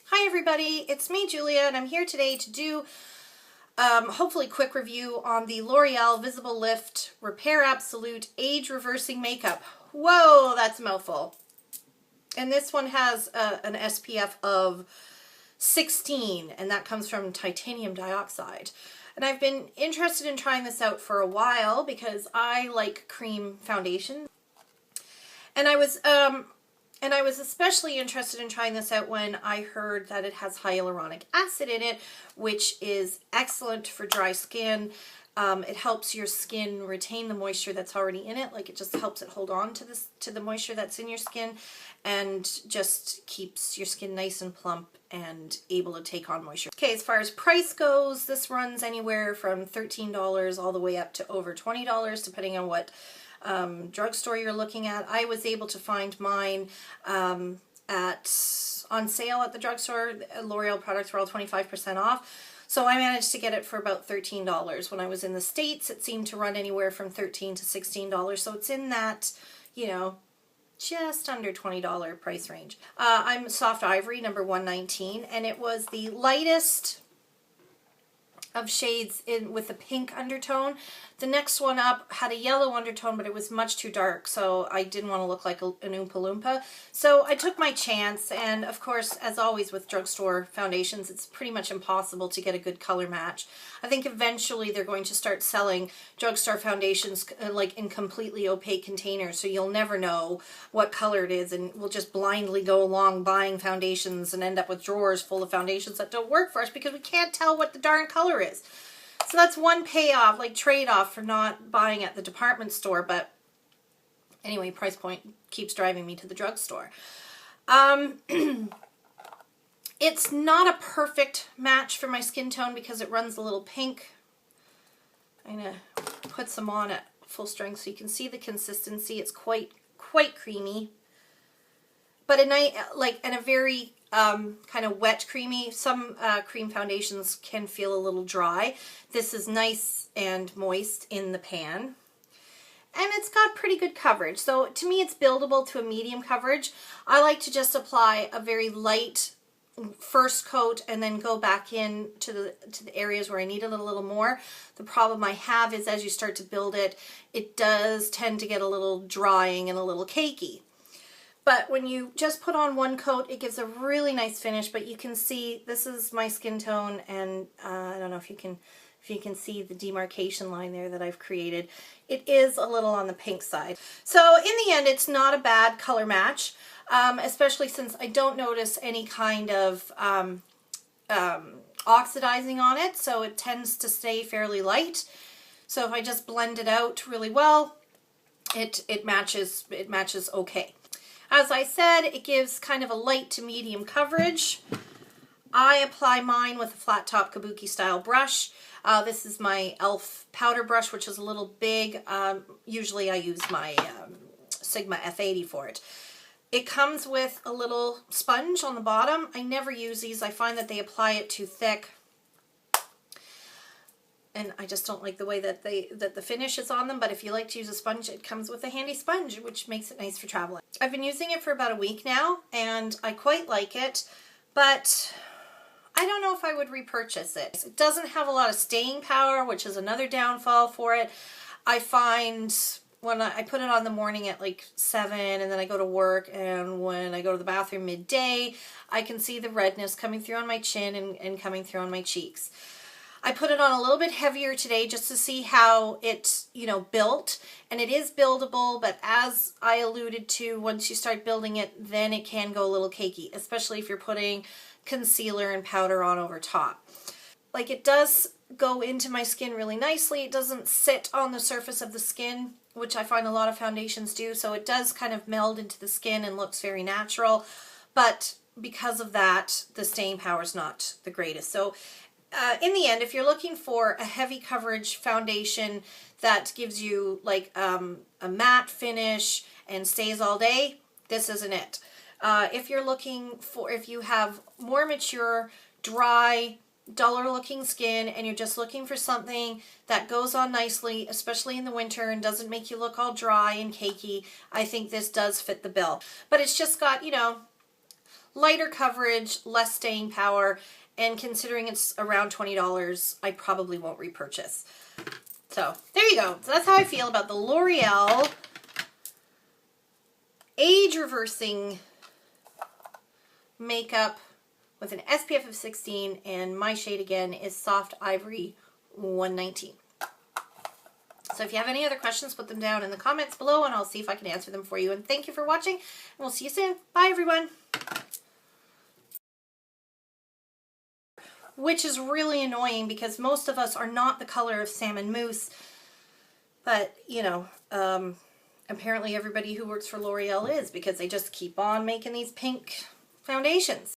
Hi everybody, it's me Julia and I'm here today to do hopefully quick review on the L'Oreal Visible Lift Repair Absolute Age Reversing Makeup. Whoa, that's a mouthful. And this one has an SPF of 16 and that comes from titanium dioxide. And I've been interested in trying this out for a while because I like cream foundation. And I was especially interested in trying this out when I heard that it has hyaluronic acid in it, which is excellent for dry skin. It helps your skin retain the moisture that's already in it. Like it just helps it hold on to the moisture that's in your skin and just keeps your skin nice and plump and able to take on moisture. Okay, as far as price goes, this runs anywhere from $13 all the way up to over $20 depending on what drugstore you're looking at. I was able to find mine on sale at the drugstore. L'Oreal products were all 25% off. So I managed to get it for about $13. When I was in the States, it seemed to run anywhere from $13 to $16. So it's in that, you know, just under $20 price range. I'm Soft Ivory, number 119, and it was the lightest of shades with a pink undertone. The next one up had a yellow undertone, but it was much too dark, so I didn't want to look like an Oompa Loompa. So I took my chance, and of course, as always with drugstore foundations, it's pretty much impossible to get a good color match. I think eventually they're going to start selling drugstore foundations like in completely opaque containers, so you'll never know what color it is, and we'll just blindly go along buying foundations and end up with drawers full of foundations that don't work for us because we can't tell what the darn color is. So that's one payoff, like trade-off for not buying at the department store, but anyway, price point keeps driving me to the drugstore. It's not a perfect match for my skin tone because it runs a little pink. I'm going to put some on at full strength so you can see the consistency. It's quite creamy, but in a very kind of wet creamy. Some cream foundations can feel a little dry. This is nice and moist in the pan. And it's got pretty good coverage. So to me it's buildable to a medium coverage. I like to just apply a very light first coat and then go back in to the areas where I need it a little more. The problem I have is as you start to build it, it does tend to get a little drying and a little cakey. But when you just put on one coat, it gives a really nice finish, but you can see this is my skin tone, and I don't know if you can see the demarcation line there that I've created. It is a little on the pink side. So in the end, it's not a bad color match, especially since I don't notice any kind of oxidizing on it, so it tends to stay fairly light. So if I just blend it out really well, it matches okay. As I said, it gives kind of a light to medium coverage. I apply mine with a flat top kabuki style brush. This is my e.l.f. powder brush, which is a little big. Usually I use my Sigma F80 for it. It comes with a little sponge on the bottom. I never use these. I find that they apply it too thick. And I just don't like the way that the finish is on them, but if you like to use a sponge, it comes with a handy sponge, which makes it nice for traveling. I've been using it for about a week now, and I quite like it, but I don't know if I would repurchase it. It doesn't have a lot of staying power, which is another downfall for it. I find when I put it on the morning at like 7 and then I go to work, and when I go to the bathroom midday, I can see the redness coming through on my chin and coming through on my cheeks. I put it on a little bit heavier today just to see how it, built, and it is buildable, but as I alluded to, once you start building it, then it can go a little cakey, especially if you're putting concealer and powder on over top. Like, it does go into my skin really nicely. It doesn't sit on the surface of the skin, which I find a lot of foundations do, so it does kind of meld into the skin and looks very natural, but because of that, the staying power is not the greatest. So in the end, if you're looking for a heavy coverage foundation that gives you like a matte finish and stays all day, this isn't it. If you have more mature, dry, duller looking skin and you're just looking for something that goes on nicely, especially in the winter, and doesn't make you look all dry and cakey, I think this does fit the bill. But it's just got, lighter coverage, less staying power, and considering it's around $20, I probably won't repurchase. So there you go. So that's how I feel about the L'Oreal age reversing makeup with an SPF of 16, and my shade again is Soft Ivory 119. So if you have any other questions, put them down in the comments below and I'll see if I can answer them for you. And thank you for watching, and we'll see you soon. Bye, everyone. Which is really annoying because most of us are not the color of salmon mousse. But, you know, apparently everybody who works for L'Oreal is, because they just keep on making these pink foundations.